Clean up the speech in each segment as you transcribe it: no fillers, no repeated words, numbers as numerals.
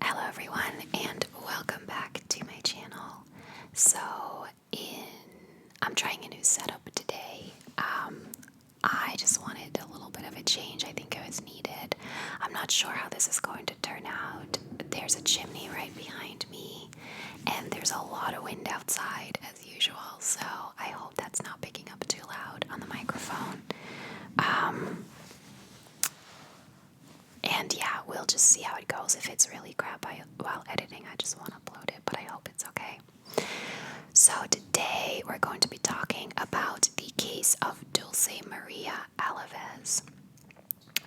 Hello everyone and welcome back to my channel. I'm trying a new setup today. I just wanted a little bit of a change. I think it was needed. I'm not sure how this is going to turn out. There's a chimney right behind me and there's a lot of wind outside as usual, so I hope that's not picking up too loud on the microphone. And yeah, we'll just see how it goes. If it's really crap while editing, I just won't upload it, but I hope it's okay. So today we're going to be talking about the case of Dulce Maria Alavez.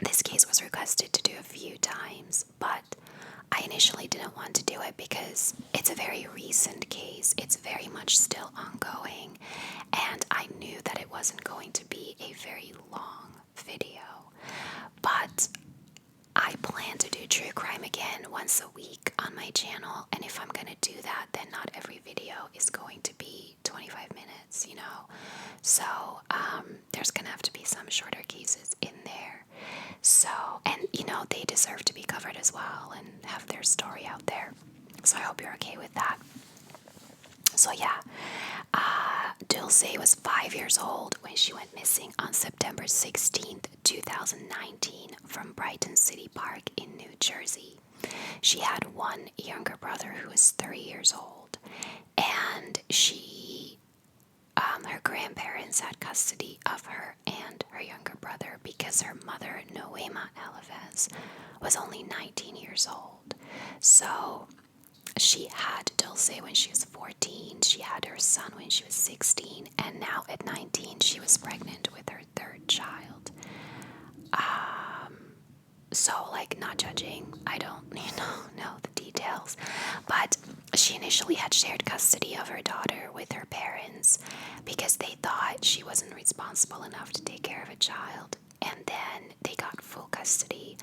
This case was requested to do a few times, but I initially didn't want to do it because it's a very recent case. It's very much still ongoing, and I knew that it wasn't going to be a very long video. But I plan to do true crime again once a week on my channel, and if I'm gonna do that, then not every video is going to be 25 minutes, you know? So, there's gonna have to be some shorter cases in there. So, and you know, they deserve to be covered as well and have their story out there. So I hope you're okay with that. So yeah, Dulce was 5 years old when she went missing on September 16th, 2019 from Brighton City Park in New Jersey. She had one younger brother who was 3 years old, and her grandparents had custody of her and her younger brother because her mother, Noema Alavez, was only 19 years old. So she had Dulce when she was 14, she had her son when she was 16, and now at 19 she was pregnant with her third child. So like, not judging, I don't know the details, but she initially had shared custody of her daughter with her parents because they thought she wasn't responsible enough to take care of a child. And then they got full custody.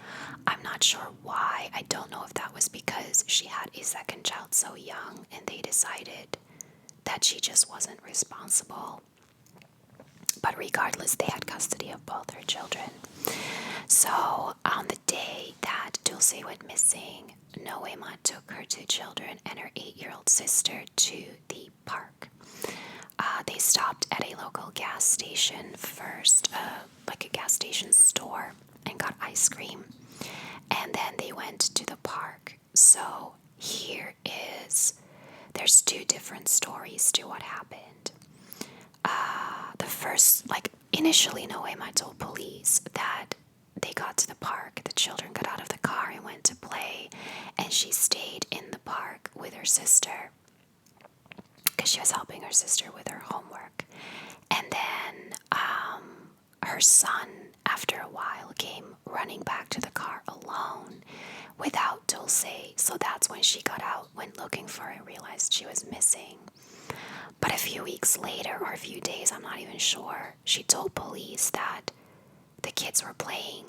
I'm not sure why. I don't know if that was because she had a second child so young and they decided that she just wasn't responsible. But regardless, they had custody of both her children. So on the day that Dulce went missing, Noema took her two children and her 8-year-old sister to the park. They stopped at a local gas station first, like a gas station store, and got ice cream. And then they went to the park. So there's two different stories to what happened. The first, initially Noema told police that they got to the park, the children got out of the car and went to play, and she stayed in the park with her sister because she was helping her sister with her homework. And then her son, after a while, came running back to the car alone without Dulce. So that's when she got out, went looking for her, and realized she was missing. But a few weeks later, or a few days, I'm not even sure, she told police that the kids were playing.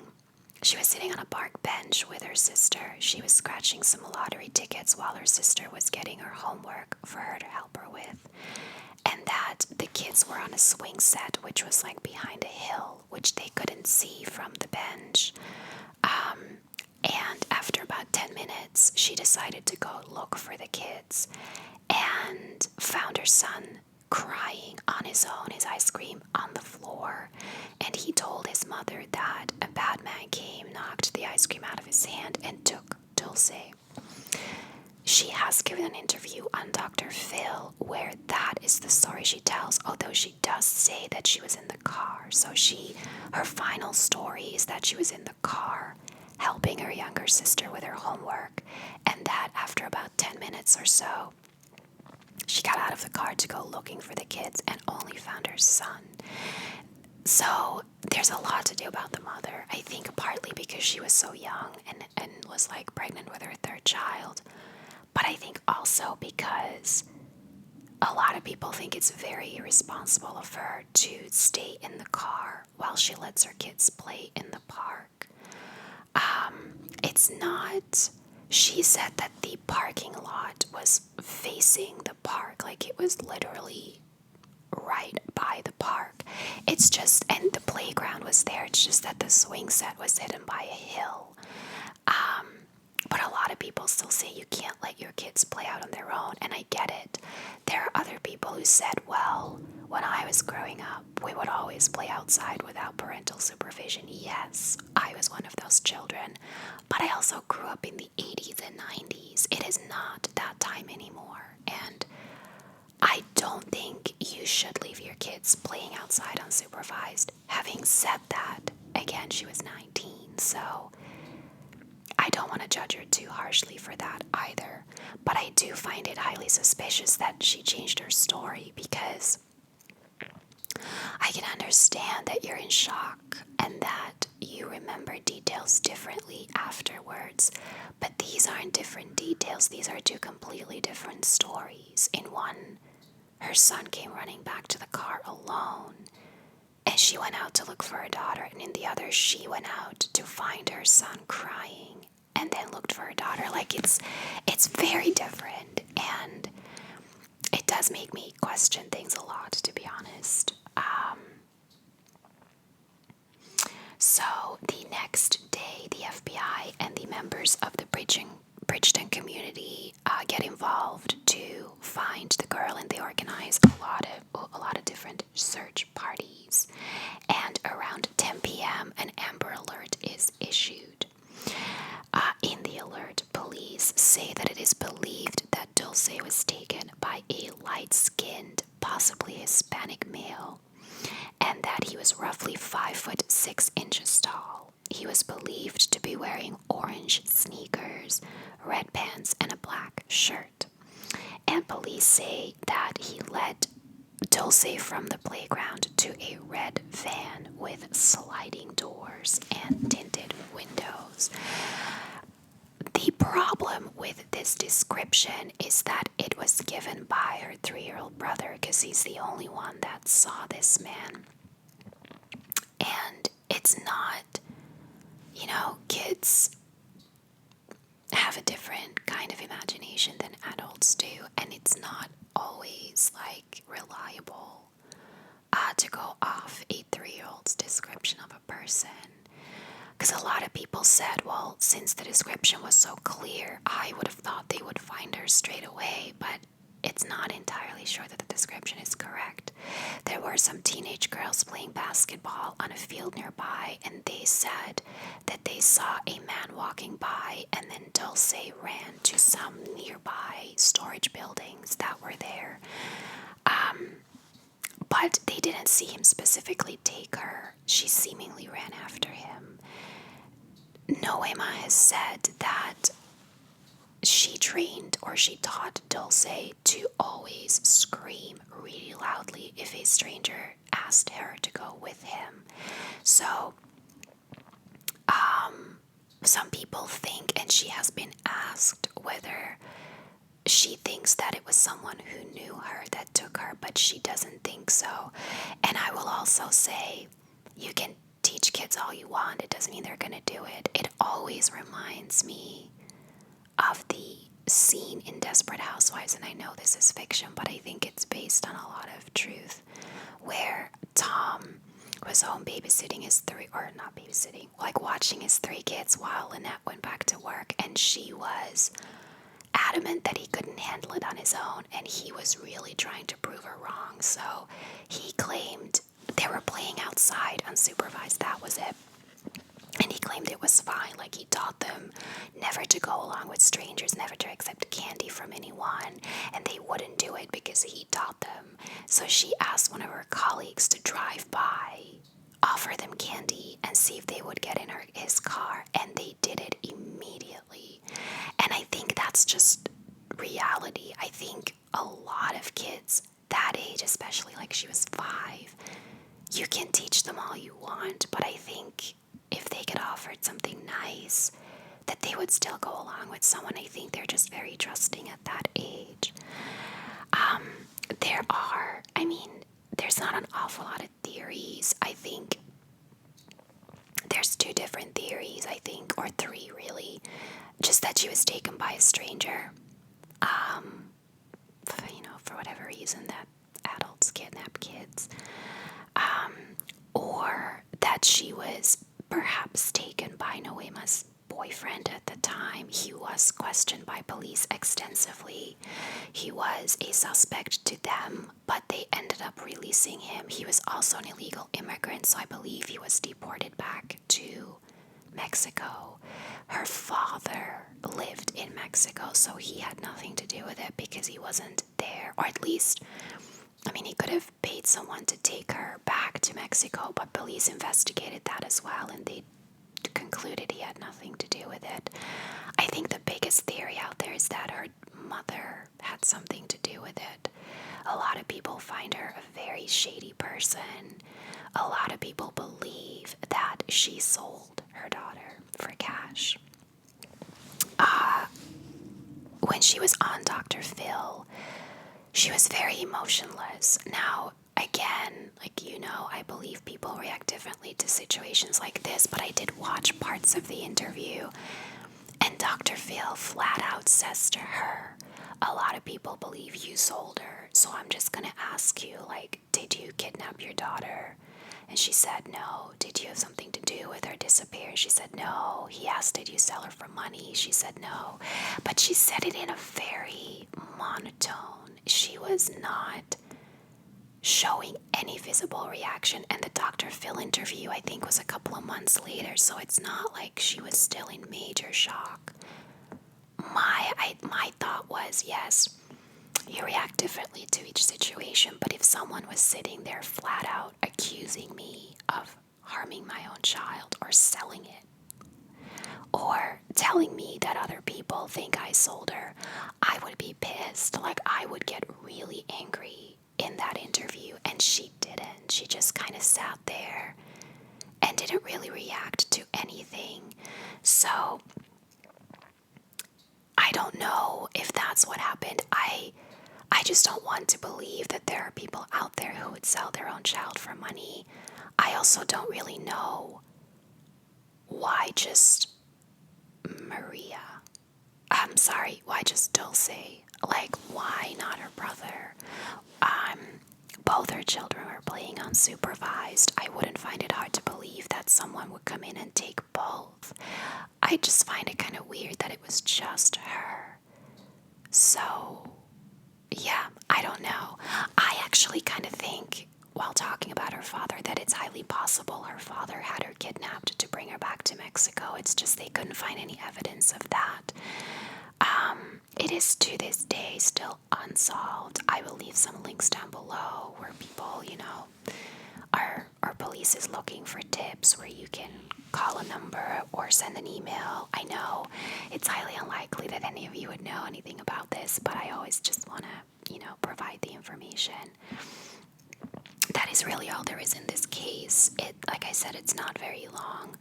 She was sitting on a park bench with her sister. She was scratching some lottery tickets while her sister was getting her homework for her to help her with. And that the kids were on a swing set, which was like behind a hill, which they couldn't see from the bench. And after about 10 minutes, she decided to go look for the kids and found her son crying on his own, his ice cream on the floor. And he told his mother that a bad man came, knocked the ice cream out of his hand, and took Dulce. She has given an interview on Dr. Phil where that is the story she tells, although she does say that she was in the car. So her final story is that she was in the car helping her younger sister with her homework, and that after about 10 minutes or so, she got out of the car to go looking for the kids and only found her son. So there's a lot to do about the mother. I think partly because she was so young and was like pregnant with her third child. But I think also because a lot of people think it's very irresponsible of her to stay in the car while she lets her kids play in the park. It's not. She said that the parking lot was facing the park, like it was literally right by the park. It's just, and the playground was there, it's just that the swing set was hidden by a hill. But a lot of people still say you can't let your kids play out on their own, and I get it. There are other people who said, well, when I was growing up, we would always play outside without parental supervision. Yes, I was one of those children, but I also grew up in the 80s and 90s. It is not that time anymore, and I don't think you should leave your kids playing outside unsupervised. Having said that, again, she was 19, so I don't want to judge her too harshly for that either. But I do find it highly suspicious that she changed her story, because I can understand that you're in shock and that you remember details differently afterwards, but these aren't different details. These are two completely different stories. In one, her son came running back to the car alone, and she went out to look for her daughter, and in the other, she went out to find her son crying and then looked for her daughter. Like, it's very different, and it does make me question things a lot, to be honest. So the next day, the FBI and the members of the Bridgeton community get involved to find the girl, and they organize a lot of different search parties. And around 10 p.m., an Amber Alert is issued. In the alert, police say that it is believed that Dulce was taken by a light-skinned, possibly Hispanic male, and that he was roughly 5'6" tall. He was believed to be wearing orange sneakers, red pants, and a black shirt. And police say that he led Dulce from the playground to a red van with sliding doors and tinted windows. The problem with this description is that it was given by her 3-year-old brother, because he's the only one that saw this man. And it's not, kids have a different kind of imagination than adults do, and it's not always reliable to go off a 3-year-old's description of a person. Because a lot of people said, well, since the description was so clear, I would have thought they would find her straight away, but it's not entirely sure that the description is correct. There were some teenage girls playing basketball on a field nearby, and they said that they saw a man walking by, and then Dulce ran to some nearby storage buildings that were there. But they didn't see him specifically take her. She seemingly ran after him. Noema has said that she trained, or she taught Dulce to always scream really loudly if a stranger asked her to go with him. So, some people think, and she has been asked whether she thinks that it was someone who knew her that took her, but she doesn't think so. And I will also say, you can teach kids all you want, it doesn't mean they're going to do it. It always reminds me of the scene in Desperate Housewives, and I know this is fiction, but I think it's based on a lot of truth, where Tom was home babysitting watching his 3 kids while Lynette went back to work, and she was adamant that he couldn't handle it on his own, and he was really trying to prove her wrong. So he claimed they were playing outside unsupervised, that was it. And he claimed it was fine, like he taught them never to go along with strangers, never to accept candy from anyone, and they wouldn't do it because he taught them. So she asked one of her colleagues to drive by, offer them candy, and see if they would get in his car, and they did it immediately. And I think that's just reality. I think a lot of kids that age, especially she was 5, you can teach them all you want, but I think if they get offered something nice, that they would still go along with someone. I think they're just very trusting at that age. There's not an awful lot of theories. I think there's 2 different theories, or 3 really. Just that she was taken by a stranger. For whatever reason that adults kidnap kids. Or that she was perhaps taken by Noema's boyfriend at the time. He was questioned by police extensively. He was a suspect to them, but they ended up releasing him. He was also an illegal immigrant, so I believe he was deported back to Mexico. Her father lived in Mexico, so he had nothing to do with it because he wasn't there, or at least, I mean, he could have paid someone to take her back to Mexico, but police investigated that as well, and they concluded he had nothing to do with it. I think the biggest theory out there is that her mother had something to do with it. A lot of people find her a very shady person. A lot of people believe that she sold her daughter for cash. When she was on Dr. Phil, she was very emotionless. Now, again, I believe people react differently to situations like this, but I did watch parts of the interview, and Dr. Phil flat out says to her, a lot of people believe you sold her, so I'm just going to ask you, did you kidnap your daughter? And she said no. Did you have something to do with her disappearance? She said no. He asked, did you sell her for money? She said no. But she said it in a very monotone. She was not showing any visible reaction. And the Dr. Phil interview, I think, was a couple of months later, so it's not like she was still in major shock. My thought was, yes, you react differently to each situation, but if someone was sitting there flat out accusing me of harming my own child or selling it, or telling me that other people think I sold her, I would be pissed. I would get really angry in that interview, and she didn't. She just kind of sat there and didn't really react to anything. So I don't know if that's what happened. I just don't want to believe that there are people out there who would sell their own child for money. I also don't really know why just why just Dulce? Why not her brother? Both her children were playing unsupervised. I wouldn't find it hard to believe that someone would come in and take both. I just find it kind of weird that it was just her. So, yeah, I don't know. I actually kind of think, while talking about her father, that it's highly possible her father had her kidnapped to bring her back to Mexico. It's just they couldn't find any evidence of that. It is to this day still unsolved. I will leave some links down below where people, our police is looking for tips where you can call a number or send an email. I know it's highly unlikely that any of you would know anything about this, but I always just want to, provide the information. That is really all there is in this case. Like I said, it's not very long.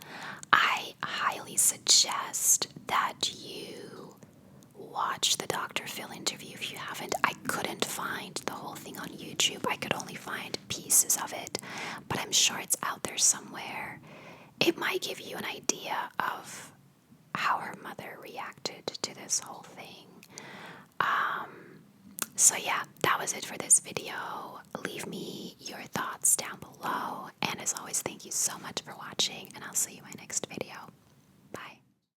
I highly suggest that you watch the Dr. Phil interview if you haven't. I couldn't find the whole thing on YouTube. I could only find pieces of it, but I'm sure it's out there somewhere. It might give you an idea of how her mother reacted to this whole thing. So yeah, that was it for this video. Leave me your thoughts down below, and as always, thank you so much for watching, and I'll see you in my next video.